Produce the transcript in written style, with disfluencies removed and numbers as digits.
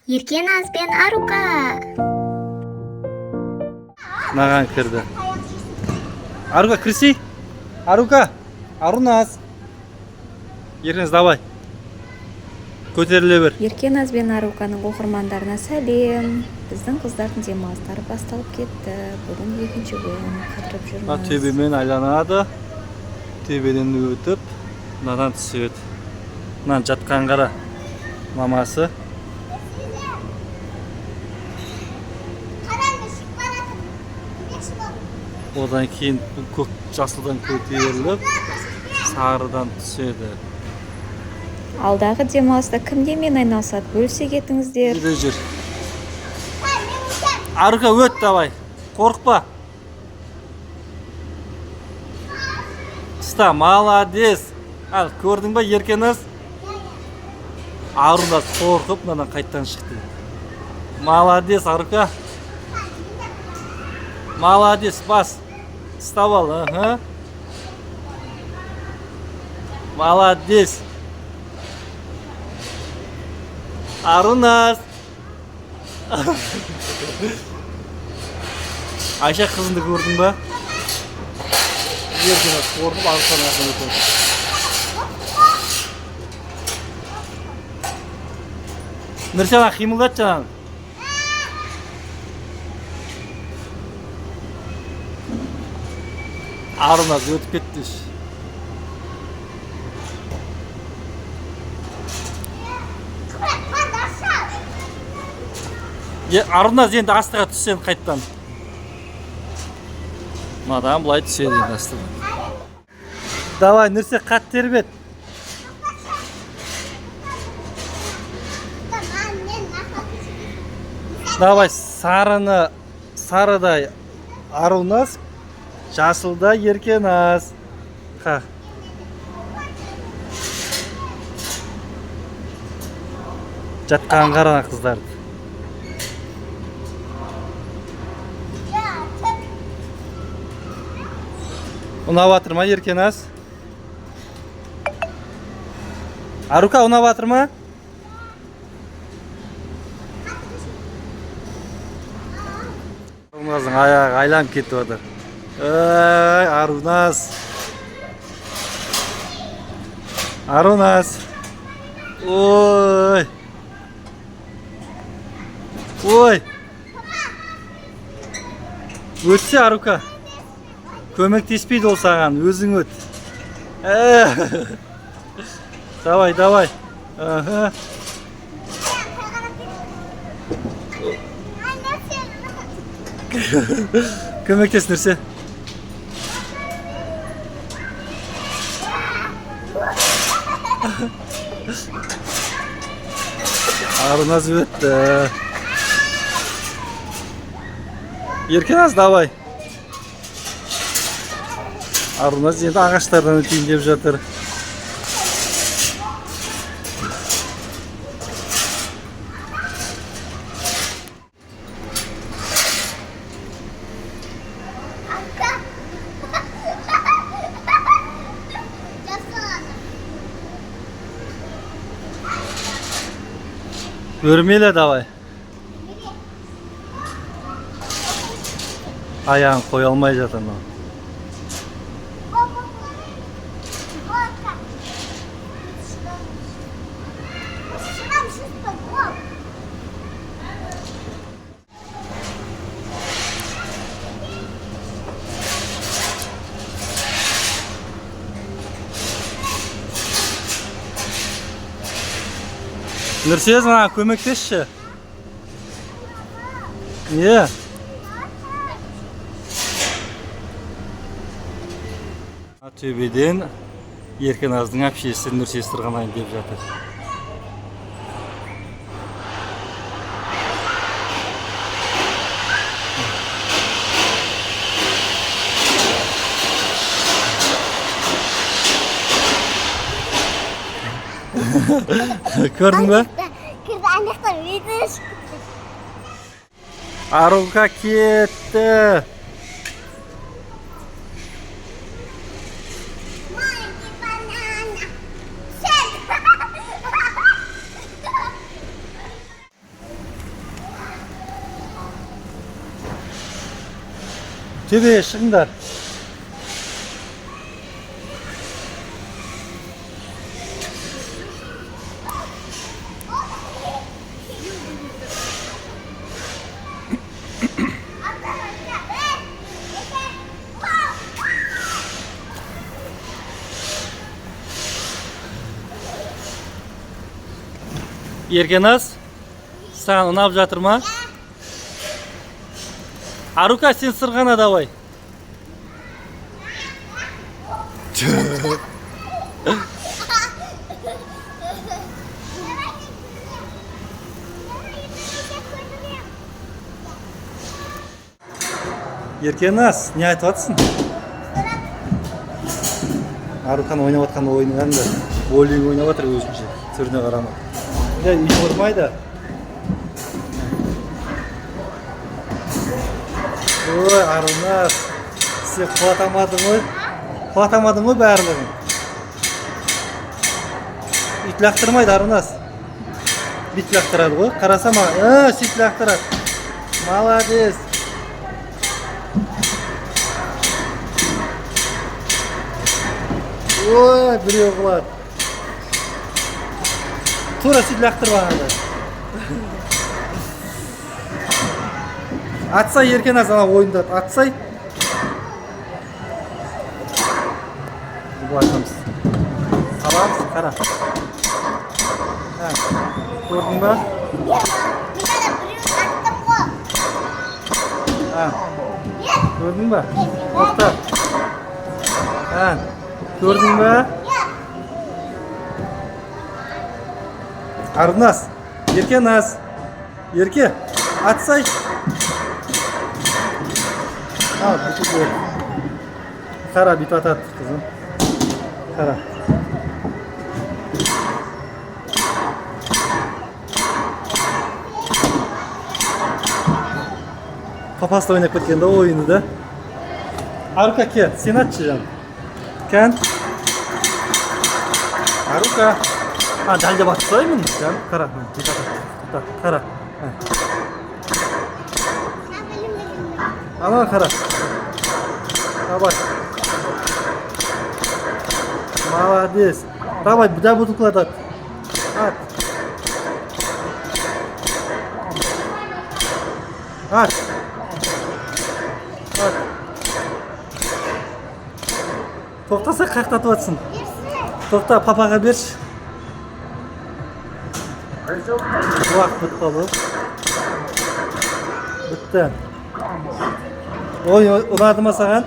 Еркеназ бен Арука. Маған кірді. Арука, кірсей. Арука, Аруназ. Еркеназ, давай. Көтеріле бер. Еркеназ бен Аруканың оқырмандарына сәлем. Біздің қыздардың демалыстары басталып кетті. Бүгін екінші бөлім қатырып жүрміз. Төбемен айланады. Төбеден өтіп, мынадан түседі. Мынан жатқан қара мамасы. Одан кейін көк жасылдан көтеріліп, сарыдан түседі. Алдағы демалыста кімдемен айналысады? Бөлісе кетіңіздер. Жүр. Арука, өт давай. Қорықпа. Ұста, молодец. Ал, көрдің ба, Еркеназ? Аруназ қорқып, мынадан қайттан шықты. Молодец, Арука. Молодец, бас. Ұстап ал, Молодец. Аруназ. Айша қызынды көрдің ба? Еркеназ қорқып, Аруканың артынан өтеді. Нұрсана қимылдат жаным. Аруназ өтіп кетті. Аруназ енді астыға түссен қайттан. Мадан бұлай түседі енді астыға. Давай, Нұрсе қат тербет. Давай, сарыдай Аруназ, жасылда Еркеназ. Қа. Жатқан қарана қыздарды. Ұнап атыр ма, Еркеназ? Арука, ұнап атыр ма? Аруназдың аяғы айланып кетіп отыр. Аруназ. Аруназ. Ой. Ой. Өтсе, Арука. Көмектеспейді ол саған, өзің өт. Давай, давай. Көмектес, Нұрсе. Аруназ өтті. Еркеназ, давай. Аруназ енді ағаштардан өтейін деп жатыр. Өрмеле, давай. Аяғын қоя алмай жатыр мынау. Нұрсез, маған көмектесші. Не? Төбеден Еркеназдың әпшесі Нұрсез тұрғанайын деп жатыр. Көрдің бе? Арука кетті. Төбeye шығыңдар. Еркеназ, саған ұнап жатыр ма? Арука, сен сырғана давай. Еркеназ, не айтып жатсың? Арукан ойнап жатқан ойынның әнді боулинг ойнап жатыр өзінше, түріне қарамай. Ya iş vurmaydı. Oy Arunaz, sen kuatamadın mı bärligin? İt laktırmaydı Arunaz. Bit laktırады ғой, қарасама, süt laktırады. Молодец. Oy, біреу қылады. Тура süt laktırmadı. Atsay Еркеназ ана ойында атсай. Bu açamız. Alamız, kara. Ha, gördün mü? Ha, gördün mü? Nokta. Ha, gördün mü? Arunaz, Еркеназ, Ерке, atsay. Ha, bu doğru. Kara bir patat kızım. Kara. Papasla oynayıp ketken de o oyunu da. Aruka ke, sen açacaksın. Ken. Aruka. Ha, dalga baksayım mı? Can, kara. Bir patat. Kara. Ana kara. Давай. Молодец. Давай, я буду кладать. At. At. At. To'xtasa qaqtatib atsın. To'xta, papaga berchi. Vaqt bitdi bu. Bitti. Oy, unadimi sаған?